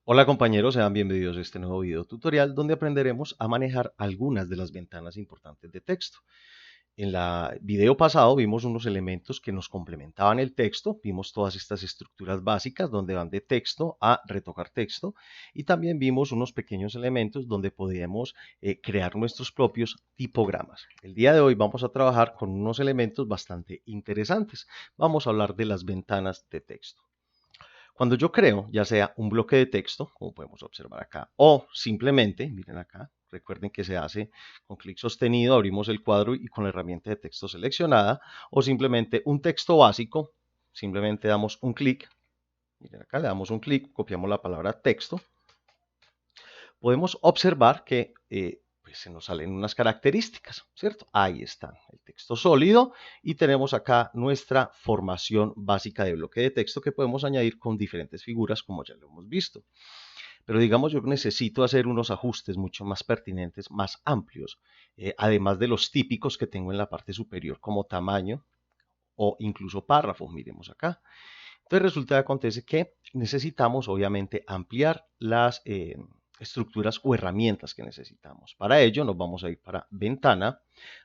Hola compañeros, sean bienvenidos a este nuevo video tutorial donde aprenderemos a manejar algunas de las ventanas importantes de texto. En el video pasado vimos unos elementos que nos complementaban el texto, vimos todas estas estructuras básicas donde van de texto a retocar texto y también vimos unos pequeños elementos donde podíamos crear nuestros propios tipogramas. El día de hoy vamos a trabajar con unos elementos bastante interesantes. Vamos a hablar de las ventanas de texto. Cuando yo creo, ya sea un bloque de texto, como podemos observar acá, o simplemente, miren acá, recuerden que se hace con clic sostenido, abrimos el cuadro y con la herramienta de texto seleccionada, o simplemente un texto básico, simplemente damos un clic, miren acá, le damos un clic, copiamos la palabra texto, podemos observar que pues se nos salen unas características, ¿cierto? Ahí está el texto sólido y tenemos acá nuestra formación básica de bloque de texto que podemos añadir con diferentes figuras como ya lo hemos visto. Pero digamos yo necesito hacer unos ajustes mucho más pertinentes, más amplios, además de los típicos que tengo en la parte superior como tamaño o incluso párrafos, miremos acá. Entonces resulta que acontece que necesitamos obviamente ampliar las estructuras o herramientas que necesitamos. Para ello nos vamos a ir para ventana,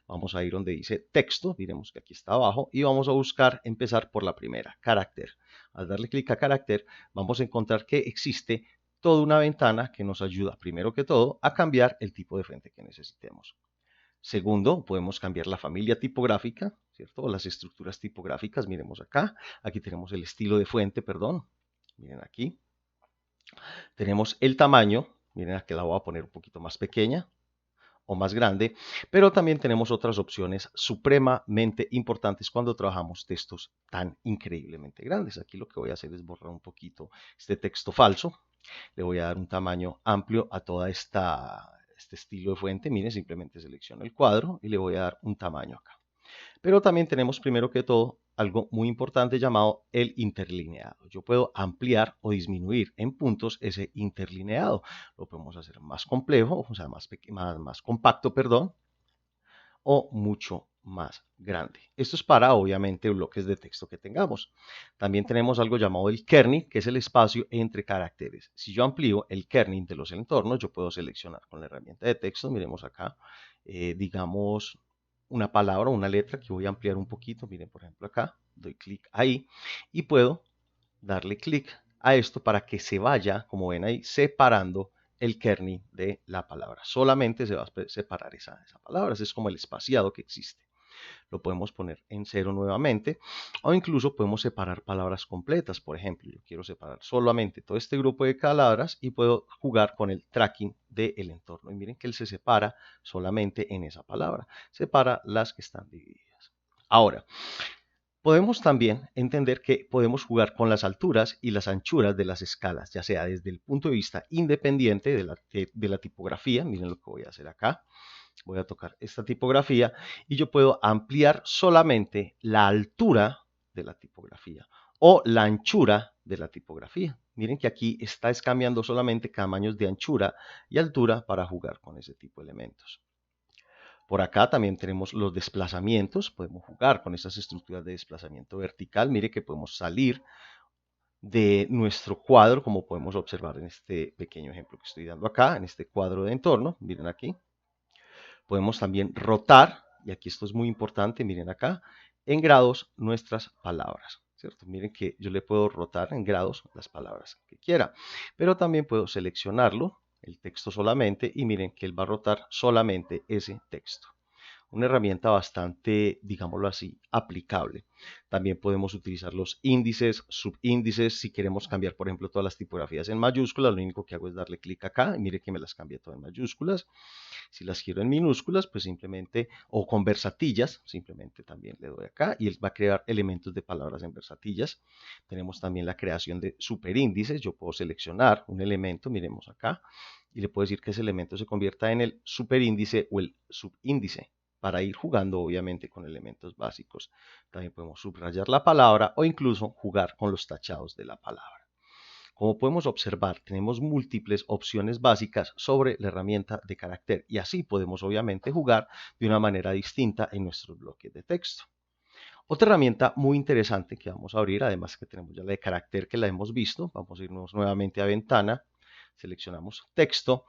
vamos a ir donde dice texto, miremos que aquí está abajo, y vamos a buscar empezar por la primera, carácter. Al darle clic a carácter vamos a encontrar que existe toda una ventana que nos ayuda primero que todo a cambiar el tipo de fuente que necesitemos. Segundo, podemos cambiar la familia tipográfica, ¿cierto? O las estructuras tipográficas, miremos acá. Aquí tenemos el estilo de fuente, perdón. Miren aquí. Tenemos el tamaño. Miren aquí la voy a poner un poquito más pequeña o más grande. Pero también tenemos otras opciones supremamente importantes cuando trabajamos textos tan increíblemente grandes. Aquí lo que voy a hacer es borrar un poquito este texto falso. Le voy a dar un tamaño amplio a toda este estilo de fuente. Miren, simplemente selecciono el cuadro y le voy a dar un tamaño acá. Pero también tenemos primero que todo algo muy importante llamado el interlineado. Yo puedo ampliar o disminuir en puntos ese interlineado. Lo podemos hacer más complejo, o sea, más compacto, perdón, o mucho más grande. Esto es para, obviamente, bloques de texto que tengamos. También tenemos algo llamado el kerning, que es el espacio entre caracteres. Si yo amplío el kerning de los entornos, yo puedo seleccionar con la herramienta de texto, miremos acá, digamos, una palabra, una letra que voy a ampliar un poquito. Miren, por ejemplo, acá, doy clic ahí y puedo darle clic a esto para que se vaya, como ven ahí, separando el kerning de la palabra. Solamente se va a separar esa palabra. Ese es como el espaciado que existe. Lo podemos poner en cero nuevamente o incluso podemos separar palabras completas. Por ejemplo, yo quiero separar solamente todo este grupo de palabras y puedo jugar con el tracking del entorno. Y miren que él se separa solamente en esa palabra. Separa las que están divididas. Ahora, podemos también entender que podemos jugar con las alturas y las anchuras de las escalas, ya sea desde el punto de vista independiente de la tipografía. Miren lo que voy a hacer acá. Voy a tocar esta tipografía y yo puedo ampliar solamente la altura de la tipografía o la anchura de la tipografía. Miren que aquí está cambiando solamente tamaños de anchura y altura para jugar con ese tipo de elementos. Por acá también tenemos los desplazamientos, podemos jugar con esas estructuras de desplazamiento vertical. Mire que podemos salir de nuestro cuadro, como podemos observar en este pequeño ejemplo que estoy dando acá, en este cuadro de entorno. Miren aquí. Podemos también rotar, y aquí esto es muy importante, miren acá, en grados nuestras palabras, ¿cierto? Miren que yo le puedo rotar en grados las palabras que quiera, pero también puedo seleccionarlo, el texto solamente, y miren que él va a rotar solamente ese texto. Una herramienta bastante, digámoslo así, aplicable. También podemos utilizar los índices, subíndices, si queremos cambiar, por ejemplo, todas las tipografías en mayúsculas, lo único que hago es darle clic acá y mire que me las cambia todas en mayúsculas. Si las quiero en minúsculas, pues simplemente, o con versatillas, simplemente también le doy acá y él va a crear elementos de palabras en versatillas. Tenemos también la creación de superíndices. Yo puedo seleccionar un elemento, miremos acá, y le puedo decir que ese elemento se convierta en el superíndice o el subíndice para ir jugando obviamente con elementos básicos. También podemos subrayar la palabra o incluso jugar con los tachados de la palabra. Como podemos observar, tenemos múltiples opciones básicas sobre la herramienta de carácter y así podemos obviamente jugar de una manera distinta en nuestros bloques de texto. Otra herramienta muy interesante que vamos a abrir, además que tenemos ya la de carácter que la hemos visto, vamos a irnos nuevamente a ventana, seleccionamos texto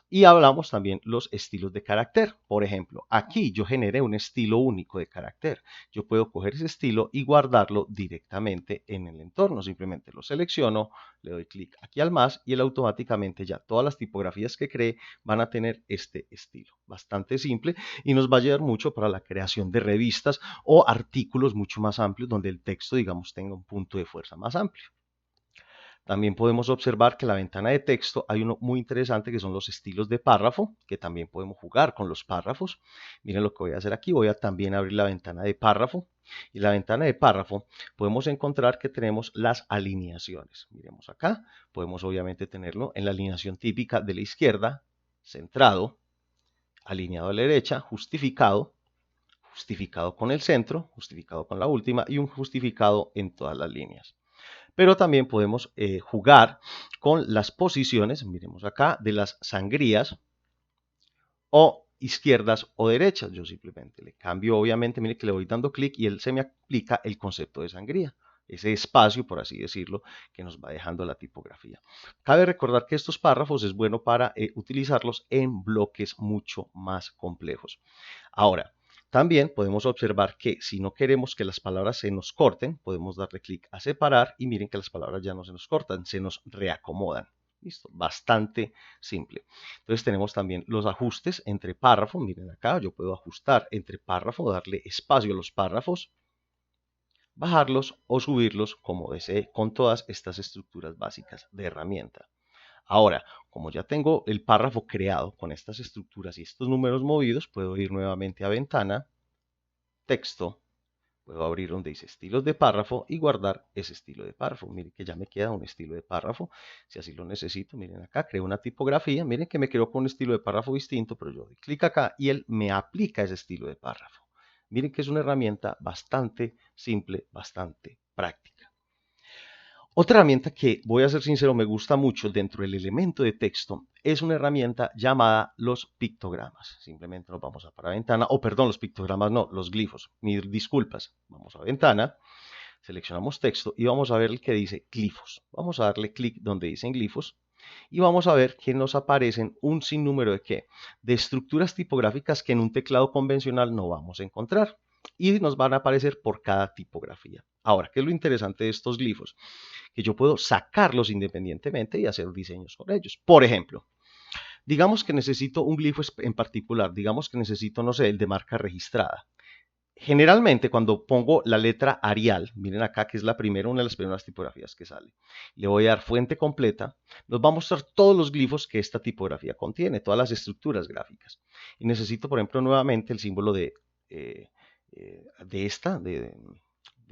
y hablamos también los estilos de carácter. Por ejemplo, aquí yo generé un estilo único de carácter. Yo puedo coger ese estilo y guardarlo directamente en el entorno. Simplemente lo selecciono, le doy clic aquí al más y él automáticamente ya todas las tipografías que cree van a tener este estilo. Bastante simple y nos va a ayudar mucho para la creación de revistas o artículos mucho más amplios donde el texto, digamos, tenga un punto de fuerza más amplio. También podemos observar que en la ventana de texto hay uno muy interesante que son los estilos de párrafo, que también podemos jugar con los párrafos. Miren lo que voy a hacer aquí, voy a también abrir la ventana de párrafo. Y en la ventana de párrafo podemos encontrar que tenemos las alineaciones. Miremos acá, podemos obviamente tenerlo en la alineación típica de la izquierda, centrado, alineado a la derecha, justificado, justificado con el centro, justificado con la última y un justificado en todas las líneas. Pero también podemos jugar con las posiciones, miremos acá, de las sangrías o izquierdas o derechas. Yo simplemente le cambio, obviamente, mire que le voy dando clic y él se me aplica el concepto de sangría. Ese espacio, por así decirlo, que nos va dejando la tipografía. Cabe recordar que estos párrafos es bueno para utilizarlos en bloques mucho más complejos. Ahora, también podemos observar que si no queremos que las palabras se nos corten, podemos darle clic a separar y miren que las palabras ya no se nos cortan, se nos reacomodan. Listo, bastante simple. Entonces tenemos también los ajustes entre párrafos. Miren acá, yo puedo ajustar entre párrafo, darle espacio a los párrafos, bajarlos o subirlos como desee con todas estas estructuras básicas de herramienta. Ahora, como ya tengo el párrafo creado con estas estructuras y estos números movidos, puedo ir nuevamente a ventana, texto, puedo abrir donde dice estilos de párrafo y guardar ese estilo de párrafo. Miren que ya me queda un estilo de párrafo, si así lo necesito. Miren acá, creo una tipografía, miren que me quedó con un estilo de párrafo distinto, pero yo doy clic acá y él me aplica ese estilo de párrafo. Miren que es una herramienta bastante simple, bastante práctica. Otra herramienta que, voy a ser sincero, me gusta mucho dentro del elemento de texto es una herramienta llamada los pictogramas. Simplemente nos vamos a para ventana, o perdón, los pictogramas no, los glifos. Mis disculpas. Vamos a ventana, seleccionamos texto y vamos a ver el que dice glifos. Vamos a darle clic donde dicen glifos y vamos a ver que nos aparecen un sinnúmero de qué, de estructuras tipográficas que en un teclado convencional no vamos a encontrar y nos van a aparecer por cada tipografía. Ahora, ¿qué es lo interesante de estos glifos? Que yo puedo sacarlos independientemente y hacer diseños con ellos. Por ejemplo, digamos que necesito un glifo en particular, digamos que necesito, no sé, el de marca registrada. Generalmente cuando pongo la letra Arial, miren acá que es la primera, una de las primeras tipografías que sale, le voy a dar fuente completa, nos va a mostrar todos los glifos que esta tipografía contiene, todas las estructuras gráficas. Y necesito, por ejemplo, nuevamente el símbolo de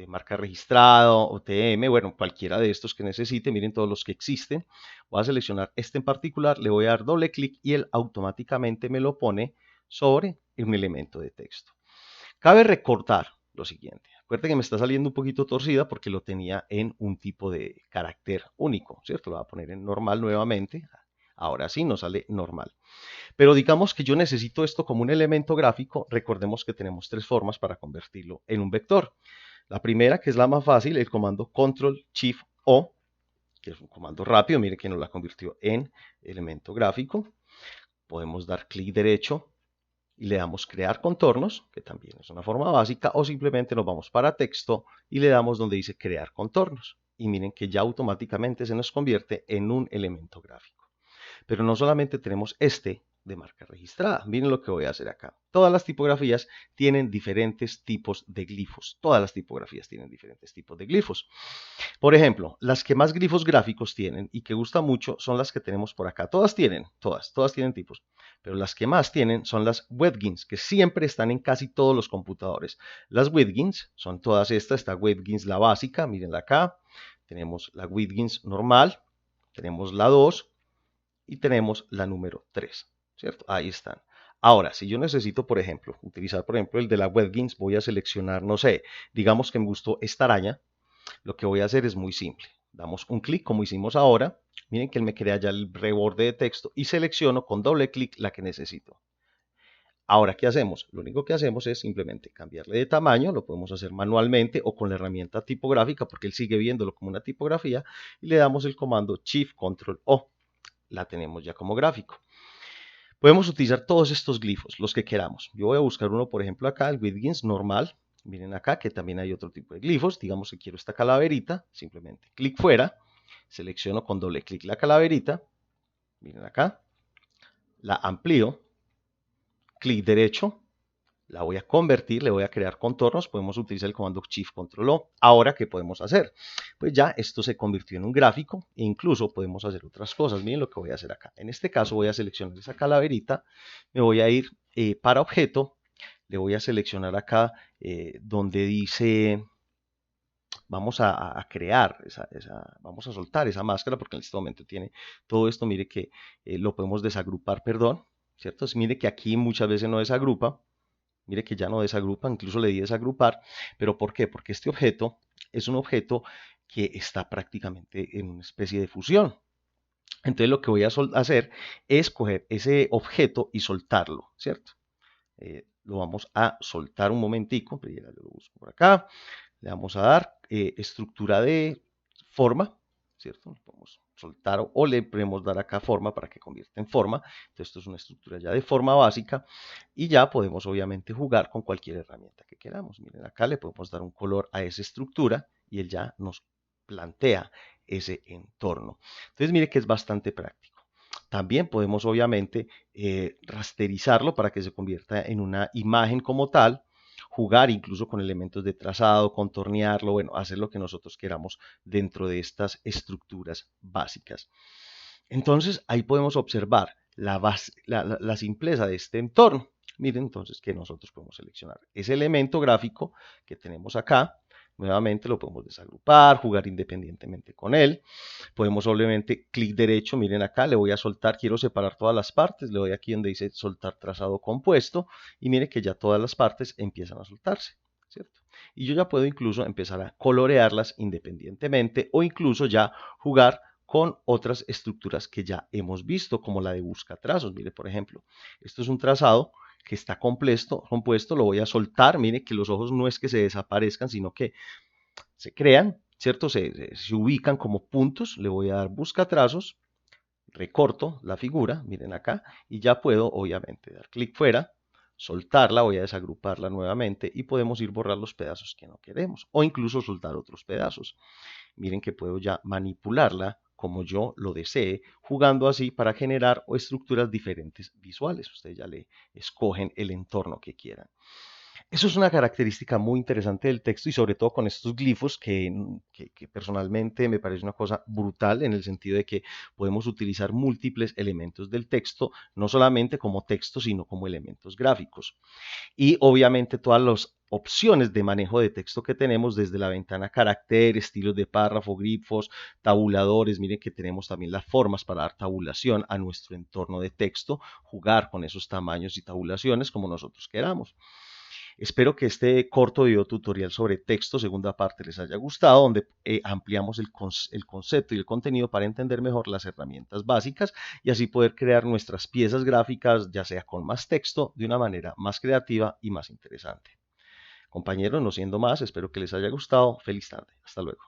marca registrada o TM, bueno, cualquiera de estos que necesite, miren todos los que existen. Voy a seleccionar este en particular, le voy a dar doble clic y él automáticamente me lo pone sobre un elemento de texto. Cabe recordar lo siguiente. Recuerden que me está saliendo un poquito torcida porque lo tenía en un tipo de carácter único, ¿cierto? Lo voy a poner en normal nuevamente. Ahora sí nos sale normal. Pero digamos que yo necesito esto como un elemento gráfico. Recordemos que tenemos tres formas para convertirlo en un vector. La primera, que es la más fácil, el comando Control-Shift-O, que es un comando rápido. Miren que nos la convirtió en elemento gráfico. Podemos dar clic derecho y le damos crear contornos, que también es una forma básica, o simplemente nos vamos para texto y le damos donde dice crear contornos. Y miren que ya automáticamente se nos convierte en un elemento gráfico. Pero no solamente tenemos este de marca registrada. Miren lo que voy a hacer acá. Todas las tipografías tienen diferentes tipos de glifos. Todas las tipografías tienen diferentes tipos de glifos. Por ejemplo, las que más glifos gráficos tienen y que gustan mucho son las que tenemos por acá. Todas tienen tipos. Pero las que más tienen son las Wedgins, que siempre están en casi todos los computadores. Las Wedgins son todas estas. Esta Wedgins la básica, mírenla acá. Tenemos la Wedgins normal, tenemos la 2 y tenemos la número 3, ¿cierto? Ahí están. Ahora, si yo necesito, por ejemplo, utilizar, por ejemplo, el de la Wedgins, voy a seleccionar, no sé, digamos que me gustó esta araña. Lo que voy a hacer es muy simple. Damos un clic como hicimos ahora. Miren que él me crea ya el reborde de texto y selecciono con doble clic la que necesito. Ahora, ¿qué hacemos? Lo único que hacemos es simplemente cambiarle de tamaño, lo podemos hacer manualmente o con la herramienta tipográfica porque él sigue viéndolo como una tipografía y le damos el comando Shift Control O. la tenemos ya como gráfico. Podemos utilizar todos estos glifos, los que queramos. Yo voy a buscar uno, por ejemplo, acá, el Wiggins normal. Miren acá que también hay otro tipo de glifos. Digamos que quiero esta calaverita, simplemente clic fuera, selecciono con doble clic la calaverita. Miren acá, la amplío, clic derecho, la voy a convertir, le voy a crear contornos, podemos utilizar el comando Shift Control O. Ahora, ¿qué podemos hacer? Pues ya esto se convirtió en un gráfico e incluso podemos hacer otras cosas. Miren lo que voy a hacer acá. En este caso voy a seleccionar esa calaverita, me voy a ir para objeto, le voy a seleccionar acá donde dice... Vamos a crear, vamos a soltar esa máscara porque en este momento tiene todo esto. Mire que lo podemos desagrupar, perdón, ¿cierto? Mire que aquí muchas veces no desagrupa. Mire que ya no desagrupa, incluso le di desagrupar. ¿Pero por qué? Porque este objeto es un objeto que está prácticamente en una especie de fusión. Entonces lo que voy a hacer es coger ese objeto y soltarlo, ¿cierto? Lo vamos a soltar un momentico, pero ya lo busco por acá. Le vamos a dar estructura de forma, ¿cierto? Podemos soltar o le podemos dar acá forma para que convierta en forma. Entonces esto es una estructura ya de forma básica y ya podemos obviamente jugar con cualquier herramienta que queramos. Miren acá le podemos dar un color a esa estructura y él ya nos plantea ese entorno. Entonces mire que es bastante práctico. También podemos obviamente rasterizarlo para que se convierta en una imagen como tal, jugar incluso con elementos de trazado, contornearlo, bueno, hacer lo que nosotros queramos dentro de estas estructuras básicas. Entonces ahí podemos observar la simpleza de este entorno. Miren entonces que nosotros podemos seleccionar ese elemento gráfico que tenemos acá. Nuevamente lo podemos desagrupar, jugar independientemente con él. Podemos obviamente clic derecho, miren acá, le voy a soltar, quiero separar todas las partes, le doy aquí donde dice soltar trazado compuesto y mire que ya todas las partes empiezan a soltarse, ¿cierto? Y yo ya puedo incluso empezar a colorearlas independientemente o incluso ya jugar con otras estructuras que ya hemos visto, como la de busca trazos. Mire, por ejemplo, esto es un trazado que está compuesto, lo voy a soltar. Mire que los ojos no es que se desaparezcan, sino que se crean, ¿cierto? Se ubican como puntos. Le voy a dar busca trazos, recorto la figura, miren acá, y ya puedo obviamente dar clic fuera, soltarla, voy a desagruparla nuevamente y podemos ir borrar los pedazos que no queremos o incluso soltar otros pedazos. Miren que puedo ya manipularla como yo lo desee, jugando así para generar estructuras diferentes visuales. Ustedes ya le escogen el entorno que quieran. Eso es una característica muy interesante del texto y sobre todo con estos glifos que personalmente me parece una cosa brutal en el sentido de que podemos utilizar múltiples elementos del texto, no solamente como texto, sino como elementos gráficos. Y obviamente todas las opciones de manejo de texto que tenemos desde la ventana carácter, estilos de párrafo, glifos, tabuladores. Miren que tenemos también las formas para dar tabulación a nuestro entorno de texto, jugar con esos tamaños y tabulaciones como nosotros queramos. Espero que este corto video tutorial sobre texto, segunda parte, les haya gustado, donde ampliamos el concepto y el contenido para entender mejor las herramientas básicas y así poder crear nuestras piezas gráficas, ya sea con más texto, de una manera más creativa y más interesante. Compañeros, no siendo más, espero que les haya gustado. Feliz tarde. Hasta luego.